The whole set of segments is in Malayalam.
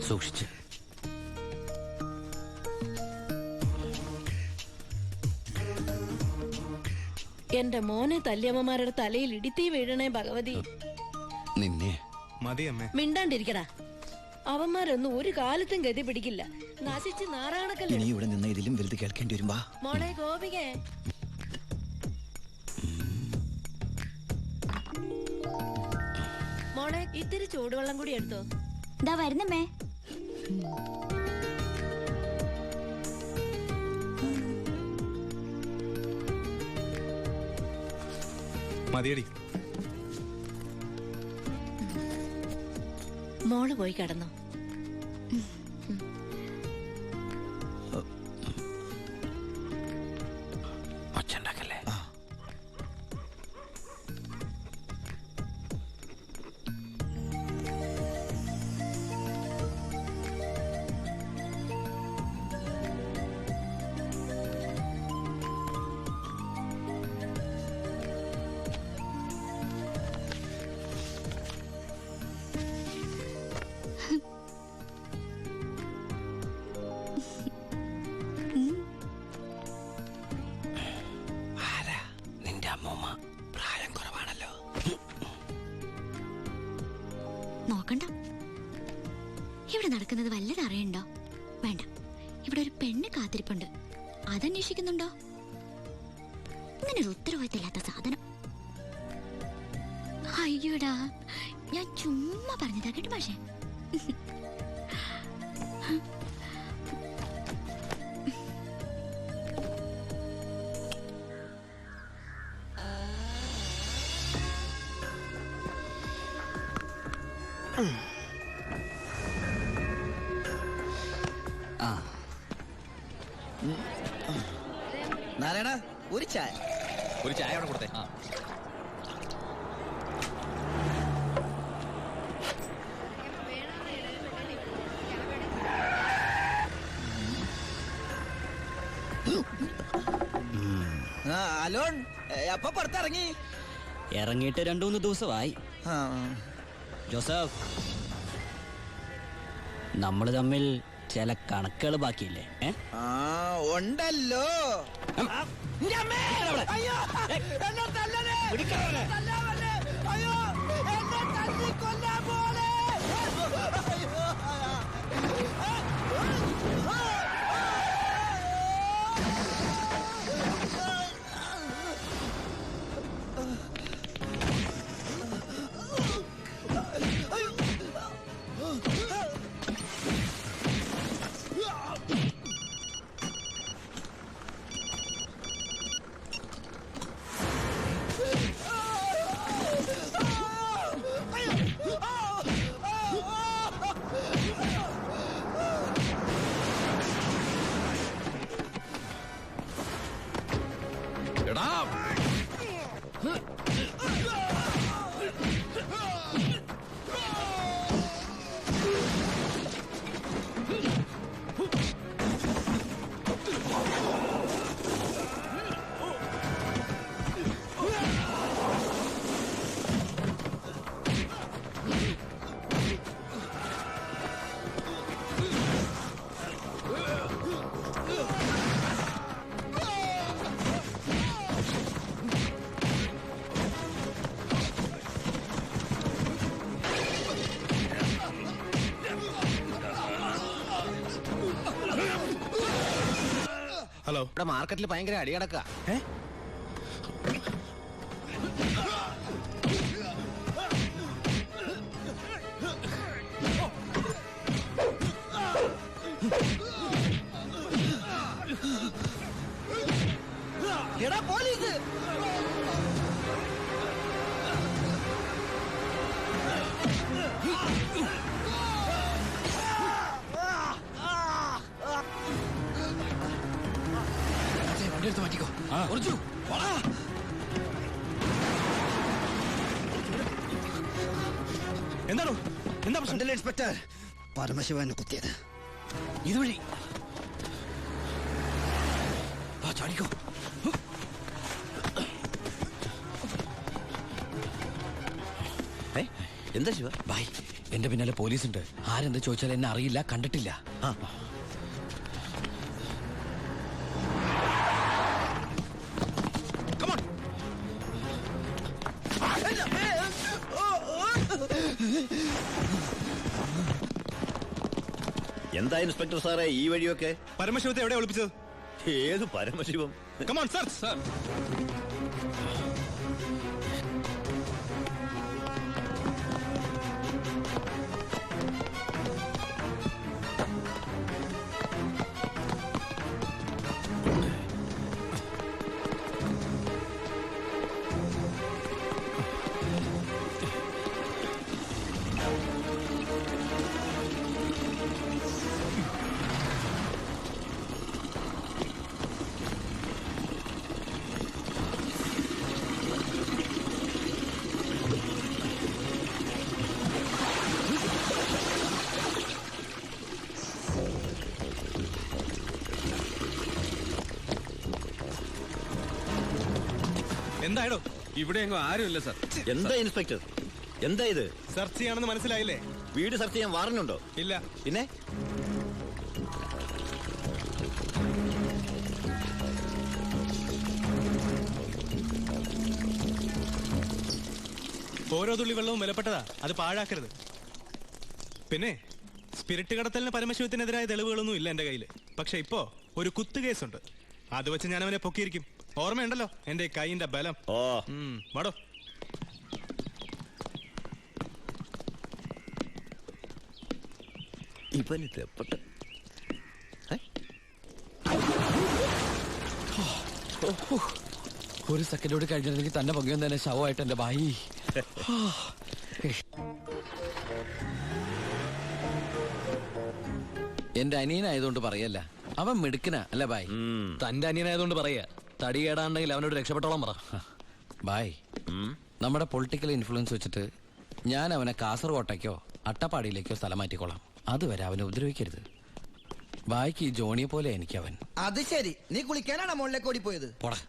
സൂക്ഷിച്ച്. എന്റെ മോനെ തല്ലിയമ്മമാരുടെ തലയിൽ ഇടിത്തീ വീഴണേ ഭഗവതി. നിന്നെ മിണ്ടാണ്ടിരിക്കടാ. അവന്മാരൊന്നും ഒരു കാലത്തും ഗതി പിടിക്കില്ല. നശിച്ച് നാറാണക്കല്ലേ. ഇനി ഇവിടെ നിന്ന് ഇതിലും വലുത് കേൾക്കേണ്ടി വരുമ്പോ. മോളെ ഗോപികേ, മോളെ ഇത്തിരി ചൂടുവെള്ളം കൂടി എടുത്തോ. ദാ വരുന്നമ്മേ. മതിയടി. മോള് പോയി കിടന്നോ. ഒച്ചണ്ടാക്കല്ലേ. പ്രായം കുറവാണല്ലോ. നോക്കണ്ട. ഇവിടെ നടക്കുന്നത് വല്ലത് അറിയണ്ടോ? വേണ്ട. ഇവിടെ ഒരു പെണ്ണ് കാത്തിരിപ്പുണ്ട്. അതന്വേഷിക്കുന്നുണ്ടോ? ഇങ്ങനെ ഒരു ഉത്തരവാദിത്തമില്ലാത്ത സാധനം. അയ്യോടാ, ഞാൻ ചുമ്മാ പറഞ്ഞതാ കേട്ടോ പക്ഷേ. നാരായണ, ഒരു ചായ. ഒരു ചായ അവിടെ കൊടുത്തേ. അലോൺ എപ്പ പുറത്തിറങ്ങി? ഇറങ്ങിയിട്ട് 2-3 ദിവസമായി. ജോസഫ്, നമ്മള് തമ്മിൽ ചില കണക്കുകൾ ബാക്കിയില്ലേ? ഉണ്ടല്ലോ. ഹലോ, ഇവിടെ മാർക്കറ്റിൽ ഭയങ്കര അടി കിടക്കുക. എടാ പോലീസ്! വണ്ടിയെടുത്ത് മാറ്റിക്കോ. എന്താണോ? എന്താ പ്രശ്നം? ഇൻസ്പെക്ടർ, പരമശിവനെ കുത്തിയത് ഇതുവഴി ചാടിക്കോ. എന്താ ശിവ? ബൈ, എന്റെ പിന്നാലെ പോലീസുണ്ട്. ആരെന്ത് ചോദിച്ചാൽ എന്നെ അറിയില്ല, കണ്ടിട്ടില്ല. എന്താ ഇൻസ്പെക്ടർ സാറേ ഈ വഴിയൊക്കെ? പരമശിവത്തെ എവിടെ ഒളിപ്പിച്ചത്? ഏത് പരമശിവം? കമോൺ സർ. സർ, എന്തായോ? ഇവിടെ എങ്ങും ആരുമില്ല സർ. എന്താ ഇൻസ്പെക്ടർ, എന്താ ഇത്? സെർച്ച് ചെയ്യാണെന്ന് മനസ്സിലായില്ലേ? വീട് സെർച്ച് ചെയ്യാൻ വാറന്റുണ്ടോ? ഇല്ല. പിന്നെ ഓരോ തുള്ളി വെള്ളവും വിലപ്പെട്ടതാ, അത് പാഴാക്കരുത്. പിന്നെ സ്പിരിറ്റ് കടത്തലിന് പരമശിവത്തിനെതിരായ തെളിവുകളൊന്നും ഇല്ല എന്റെ കയ്യില്. പക്ഷെ ഇപ്പോ ഒരു കുത്തു കേസുണ്ട്. അത് വെച്ച് ഞാൻ അവനെ പൊക്കിയിരിക്കും. ഓർമ്മയുണ്ടല്ലോ എന്റെ കൈയിന്റെ ബലം. ഓ വാടോ. ഇവന് തെപ്പട്ട. ഒരു സെക്കൻഡോട് കഴിഞ്ഞിരുന്നെങ്കിൽ തന്നെ പൊങ്ങിയും തന്നെ ശവമായിട്ട് എന്റെ ബായി. എന്റെ അനിയനായതുകൊണ്ട് പറയല്ല, അവൻ മിടുക്കനാ അല്ലേ ബായ്? തന്റെ അനിയനായതുകൊണ്ട് പറയാ, തടി കേടാണ്ടെങ്കിൽ അവനോട് രക്ഷപ്പെട്ടോളം പറ. ബായ്, നമ്മുടെ പൊളിറ്റിക്കൽ ഇൻഫ്ലുവൻസ് വെച്ചിട്ട് ഞാൻ അവനെ കാസർകോട്ടേക്കോ അട്ടപ്പാടിയിലേക്കോ സ്ഥലം മാറ്റിക്കോളാം. അതുവരെ അവനെ ഉപദ്രവിക്കരുത്. ബായ്ക്ക് ഈ ജോണിയെ പോലെ എനിക്ക് അവൻ. അത് ശരി, നീ കുളിക്കാനാണോ മുകളിലേക്ക് ഓടിപ്പോയത്? പോടാ,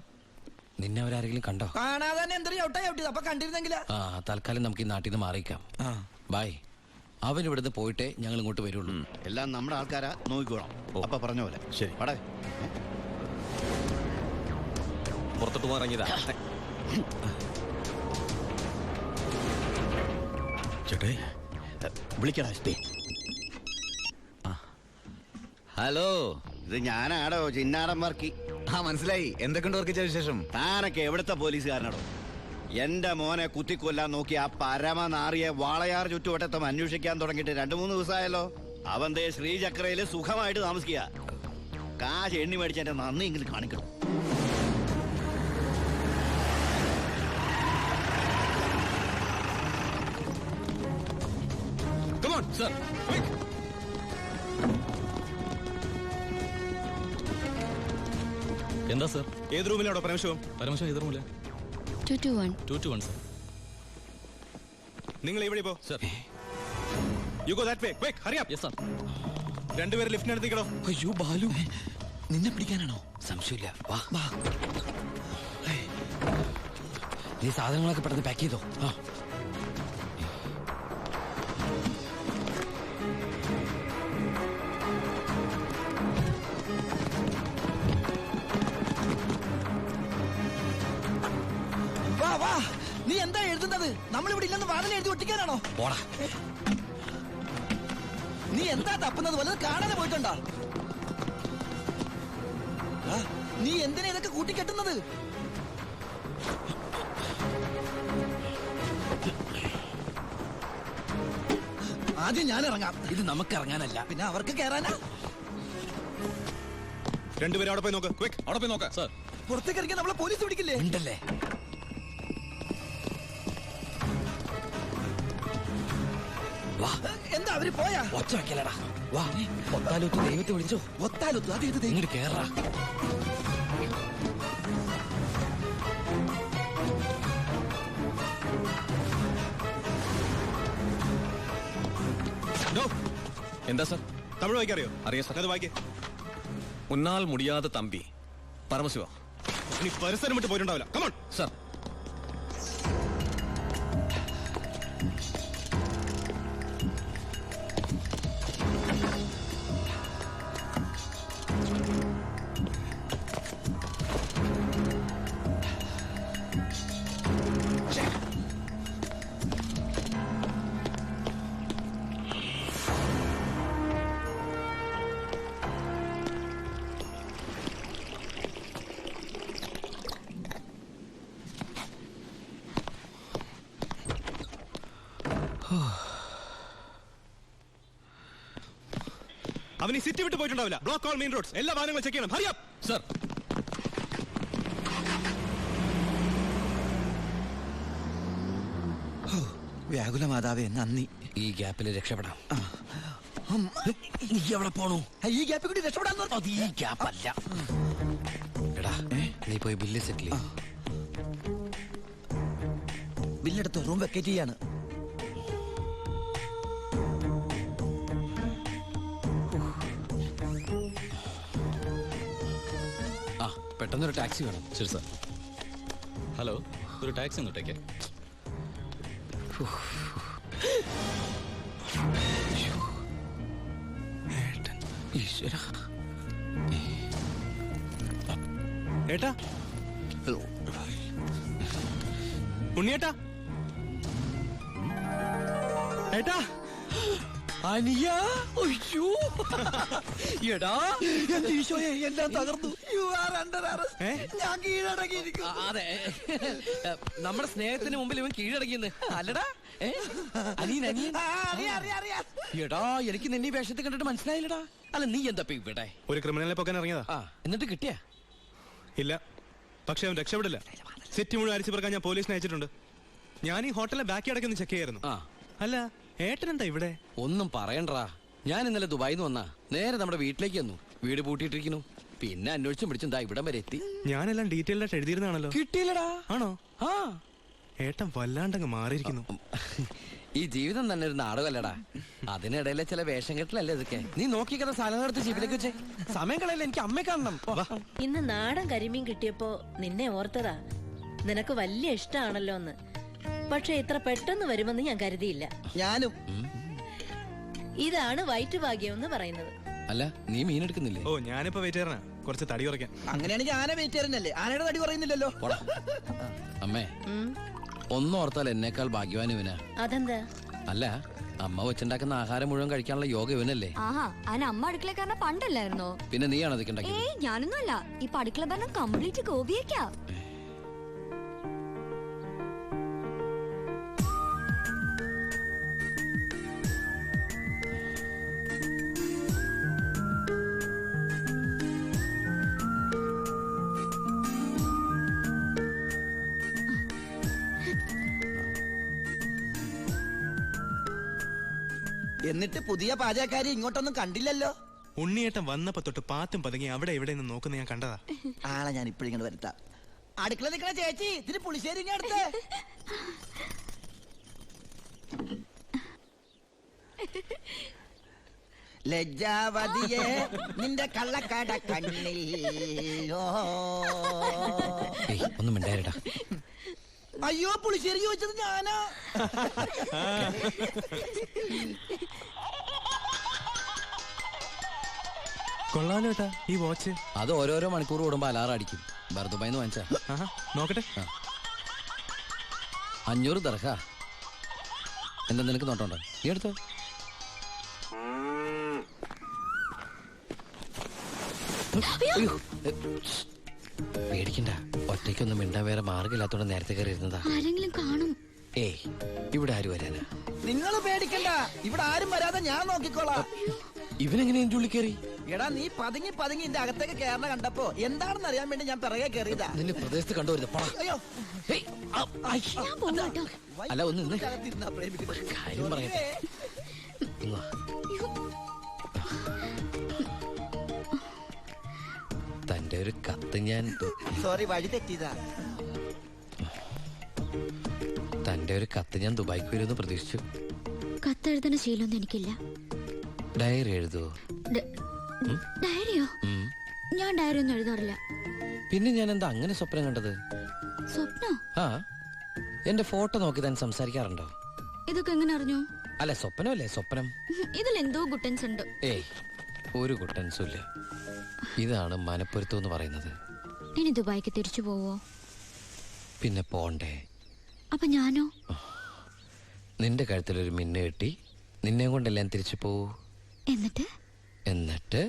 നിന്നെ അവരാരെങ്കിലും കണ്ടോ? കാണാതെ തന്നെ എന്തൊരു ചവിട്ടിയത്. അപ്പൊ കണ്ടിരുന്നെങ്കിലാ. ആ, തൽക്കാലം നമുക്ക് ഈ നാട്ടിൽ നിന്ന് മാറിയിക്കാം. ബായ്, അവൻ ഇവിടുന്ന് പോയിട്ടേ ഞങ്ങൾ ഇങ്ങോട്ട് വരുള്ളൂ. എല്ലാം നമ്മുടെ ആൾക്കാരാ, നോക്കിക്കോളാം. അപ്പൊ പറഞ്ഞ പോലെ. ശരി. പടേ പുറത്തോട്ട് പോകാറങ്ങിയതാ. ചേട്ടേ വിളിക്കടാ. ഹലോ, ഇത് ഞാനാടോ, ചിന്നാടൻ വർക്കി. മനസ്സിലായി. എന്തൊക്കെയുണ്ട് വർക്കിച്ച വിശേഷം? താനൊക്കെ എവിടുത്തെ പോലീസുകാരനാടോ? എന്റെ മോനെ കുത്തിക്കൊല്ലാൻ നോക്കി ആ പരമനാറിയെ വാളയാർ ചുറ്റുവട്ടത്തും അന്വേഷിക്കാൻ തുടങ്ങിയിട്ട് 2-3 ദിവസമായല്ലോ. അവൻ ദേ ശ്രീചക്രയില് സുഖമായിട്ട് താമസിക്കുക. കാശ് എണ്ണി മേടിച്ച് എന്റെ നന്ദിയെങ്കിലും കാണിക്കണം. Come on sir, quick. എന്താ സർ? ഏത് റൂമിലാണോ പരമശിവം? പരമശിവം ഏത് റൂമില്? 221. 221 സർ. നിങ്ങൾ ഇവിടെ പോ sir. You go that way, quick, hurry up. Yes sir. രണ്ടുപേരും ലിഫ്റ്റിനടുത്തേക്കടോ. അയ്യോ ബാലു, നിന്നെ പിടിക്കാനാണോ? സംശയമില്ല, വാ. നീ സാധനങ്ങളൊക്കെ പെട്ടെന്ന് പാക്ക് ചെയ്തോ. വാ വാ, നീ എന്താ എഴുതുന്നത്? നമ്മളിവിടെ ഇല്ലെന്ന് വാതിൽ എഴുതി ഒട്ടിക്കാനാണോ? പോടാ. നീ എന്താ തപ്പുന്നത്? വല്ലത് കാണാതെ പോയിട്ടുണ്ടോ? നീ എന്തിനാ ഇതൊക്കെ കൂട്ടിക്കെട്ടുന്നത്? ആദ്യം ഞാൻ ഇറങ്ങാം. ഇത് നമുക്ക് ഇറങ്ങാനല്ല, പിന്നെ അവർക്ക് കയറാനാ. രണ്ടുപേരും അവിടെ പോയി നോക്ക്, ക്വിക്ക്. അവിടെ പോയി നോക്കാം സർ. പുറത്തേക്ക് ഇറങ്ങിയാൽ നമ്മളെ പോലീസ് പിടിക്കില്ലേ? ഉണ്ടല്ലേ? വാ. എന്താ അവര് പോയാ? ഒച്ച വെക്കലടാ. വാ, ഒത്താലൊത്ത് ദൈവത്തെ വിളിച്ചോ. ഒത്താലൊത്തു, അത് ഇത് ഇങ്ങോട്ട് കേറാ. എന്താ സർ? തമിഴ് വായിക്കറിയോ? അറിയാം സർ. അത് വായിക്കേ. ഉന്നാൽ മുടിയാതെ തമ്പി പരമശിവ. ഇനി പരിസരം വിട്ട് പോയിട്ടുണ്ടാവില്ല. Come on sir. അവൻ ഈ സിറ്റി വിട്ട് പോയിട്ടുണ്ടാവില്ല. ബ്ലോക്ക് ഓൾ മെയിൻ റോഡ്സ്, എല്ലാ വാഹനങ്ങളും ചെക്ക് ചെയ്യണം. Hurry up sir. വ്യാകുല മാതാവേ നന്ദി. ഈ ഗ്യാപ്പിൽ രക്ഷപ്പെടാം. നീ എവിടെ പോണു? ഈ ഗ്യാപ്പിൽ കൂടി രക്ഷപ്പെടാൻ അത് ഈ ഗ്യാപ്പല്ല. എടാ നീ പോയി ബില്ല് സെറ്റിൽ ചെയ്യ്. ബില്ലെടുത്ത് റൂം വെക്കേറ്റ് ചെയ്യാണ്. ആ പെട്ടെന്നൊരു ടാക്സി വേണം. ശരി സാർ. ഹലോ, ഒരു ടാക്സി ഇങ്ങോട്ടേക്ക്. ഈശ്വര. ഏട്ടാ, ഉണ്ണിയേട്ടാ, ഏട്ടാ, അനിയ, അയ്യോ. എടാ എന്റെ ഈശോയെ എല്ലാം തകർന്നു. You are under arrest. ഏ? ഞാൻ കീഴടങ്ങിയിരിക്കുന്നു. അതെ, നമ്മുടെ സ്നേഹത്തിന് മുമ്പിൽ ഇവൻ കീഴടങ്ങിയെന്ന് അല്ലടാ. അനിയൻ അനിയൻ. എടാ എനിക്ക് നിന്നെ ഈ വേഷത്തിൽ കണ്ടിട്ട് മനസ്സിലായില്ലടാ. അല്ല നീ എന്താ ഇപ്പൊ ഇവിടെ? ഒരു ക്രിമിനലിനെ പൊക്കാൻ ഇറങ്ങിയതാ. ആ എന്നിട്ട് കിട്ടിയാ? ഇല്ല, പക്ഷെ അവൻ രക്ഷപ്പെടില്ല. സിറ്റി മുഴുവൻ അരിച്ചു പറക്കാൻ ഞാൻ പോലീസിനെ അയച്ചിട്ടുണ്ട്. ഞാൻ ഈ ഹോട്ടലിലെ ബാക്കി അടക്കൊന്ന് ചെക്ക് ചെയ്യായിരുന്നു. ആ അല്ല, ഏട്ടൻ എന്താ ഇവിടെ? ഒന്നും പറയണ്ടാ. ഞാൻ ഇന്നലെ ദുബായിന്ന് വന്നാ നേരെ നമ്മുടെ വീട്ടിലേക്ക് വന്നു. വീട് പൂട്ടിയിട്ടിരിക്കുന്നു. പിന്നെ അന്വേഷിച്ചും പിടിച്ചും ദാ ഇവിടം വരെ എത്തി. ഞാനെല്ലാം ഡീറ്റെയിൽഡ് ആയിട്ട് എഴുതിയിരുന്നാണല്ലോ. കിട്ടിയില്ലടാ. ആണോ? ആ ഏട്ടൻ വല്ലാണ്ടങ്ങ് മാറിയിരിക്കുന്നു. ഈ ജീവിതം തന്നെ ഒരു നാടകമല്ലടാ. അതിനിടയിലെ ചില വേഷം കെട്ടിലല്ലേ ഇതൊക്കെ. നീ നോക്കിക്കുന്ന സാധനം എടുത്ത് ജീപ്പിലേക്ക് വെച്ചേ. സമയം കളയല്ലേ, എനിക്ക് അമ്മയെ കാണണം. ഇന്ന് നാടൻ കരിമീൻ കിട്ടിയപ്പോ നിന്നെ ഓർത്തതാ. നിനക്ക് വലിയ ഇഷ്ടാണല്ലോ എന്ന്. പക്ഷെ ഇത്ര പെട്ടെന്ന് വരുമെന്ന് ഞാൻ കരുതിയില്ല. ഞാനും. ഇതാണ് വയറ്റുഭാഗ്യം എന്ന് പറയുന്നത്. അല്ല നീ മീൻ എടുക്കുന്നില്ലേ? ഓ, ഞാനിപ്പോ വെയിറ്റ് ചെയ്യണ കുറച്ച് തടി കുറയ്ക്കാൻ. അങ്ങനെയാണെങ്കിൽ ആന വെയിറ്റ് ചെയ്യാനല്ലേ? ആനയുടെ തടി പറയുന്നില്ലല്ലോ. അമ്മേ ഒന്നോർത്താൽ എന്നേക്കാൾ ഭാഗ്യവാൻ ഇവനാ. അതെന്താ? അല്ല അമ്മ വെച്ചുണ്ടാക്കുന്ന ആഹാരം മുഴുവൻ കഴിക്കാനുള്ള യോഗ ഇവനല്ലേ. ആഹാ, അതിന് അമ്മ അടുക്കളക്കാരനെ പണ്ടല്ലായിരുന്നോ? പിന്നെ നീയാണോ അതൊക്കെ ഉണ്ടാക്കിയത്? ഏയ് ഞാനൊന്നുമല്ല. ഇപ്പൊ അടുക്കള ഭരണം കംപ്ലീറ്റ് ഗോപിയേക്കാ. എന്നിട്ട് പുതിയ പാചകക്കാരി ഇങ്ങോട്ടൊന്നും കണ്ടില്ലല്ലോ. ഉണ്ണിയേട്ടൻ വന്നപ്പോ തൊട്ട് പാത്തും പതുങ്ങി അവിടെ എവിടെ നിന്ന് നോക്കുന്ന ഞാൻ കണ്ടതാ. ആളെ ഞാൻ ഇപ്പോഴും ഇങ്ങോട്ട് വരുത്താം. അടുക്കള നിൽക്കണ ചേച്ചി, ഇതിന് പുളിശ്ശേരി ഇങ്ങ് എടുത്തേ. ലജ്ജാവതിയെ നിന്റെ കള്ളക്കട കണ്ണിൽ. ഒന്നും മിണ്ടായിരടാ. അയ്യോ, പുളിശ്ശേരി ചോദിച്ചത് ഞാനാ. കൊള്ളാലോ ഏട്ടാ ഈ വാച്ച്. അത് ഓരോരോ മണിക്കൂർ കൂടുമ്പോ അലാറം അടിക്കും. ദുബായിന്ന് വാങ്ങിച്ചാ. നോക്കട്ടെ. 500 ദർഹ. എന്താ നിനക്ക് നോട്ടോണ്ടോ? നീ എടുത്തോ. അയ്യോ, പേടിക്കണ്ട. ഒറ്റയ്ക്കൊന്നും മിണ്ടാൻ വേറെ മാർഗമില്ലാത്തോണ്ട് നേരത്തെ കയറി ഇരുന്നതാ. ആരെങ്കിലും കാണും. ഏയ് ഇവിടെ ആര് വരാനാ? നിങ്ങൾ പേടിക്കണ്ട, ഇവിടെ ആരും വരാതെ ഞാൻ നോക്കിക്കോളാം. ഇവനെങ്ങനെ എന്റെ ഉള്ളിൽ കയറി? എടാ നീ പതുങ്ങി പതുങ്ങി എന്റെ അകത്തേക്ക് കയറണ കണ്ടപ്പോ എന്താണെന്ന് അറിയാൻ വേണ്ടി ഞാൻ പിറകെ കയറിയതാ. നിന്നെ പ്രദേശത്ത് കണ്ടുവരുന്നത്. അയ്യോ, ഞാൻ പോവാട്ടോ. അല്ല ഒന്ന് നിന്ന് അകത്തിരുന്നാ പ്രേമിക്കുന്നത്. കാര്യം പറയട്ടെ. ഇങ്ങ് വാ. തന്റെ ഒരു കത്ത് ഞാൻ സോറി, വഴി തെറ്റിയതാ. തന്റെ ഒരു കത്ത് ഞാൻ ദുബായിക്ക് വരുമെന്ന് പ്രതീക്ഷിച്ചു. കത്തെഴുതുന്ന ശീലമൊന്നും എനിക്കില്ല. ഡയറി എഴുതുവോ? ഡയറിയോ? ഞാൻ ഡയറി ഒന്നും എഴുതാറില്ല. പിന്നെ ഞാൻ എന്താ അങ്ങനെ സ്വപ്നം കണ്ടത്? സ്വപ്നോ? ആ എന്റെ ഫോട്ടോ നോക്കി താൻ സംസാരിക്കാറുണ്ടോ? ഇതൊക്കെ എങ്ങനെ അറിഞ്ഞു? അല്ല സ്വപ്നമല്ലേ സ്വപ്നം. ഇതിലെന്തോ ഗുട്ടൻസ് ഉണ്ട്. ഏയ് ഒരു കുട്ടൻസും ഇല്ല. ഇതാണ് മനപ്പൊരുത്തം എന്ന് പറയുന്നത്. ഇനി ദുബായിക്ക് തിരിച്ചു പോവോ? പിന്നെ പോണ്ടേ. അപ്പൊ ഞാനോ? നിന്റെ കഴുത്തിലൊരു മിന്നു കെട്ടി നിന്നെയും കൊണ്ടെല്ലാം തിരിച്ചു പോവൂ. എന്നിട്ട് എന്നിട്ട്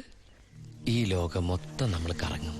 ഈ ലോകം മൊത്തം നമ്മൾ കറങ്ങും.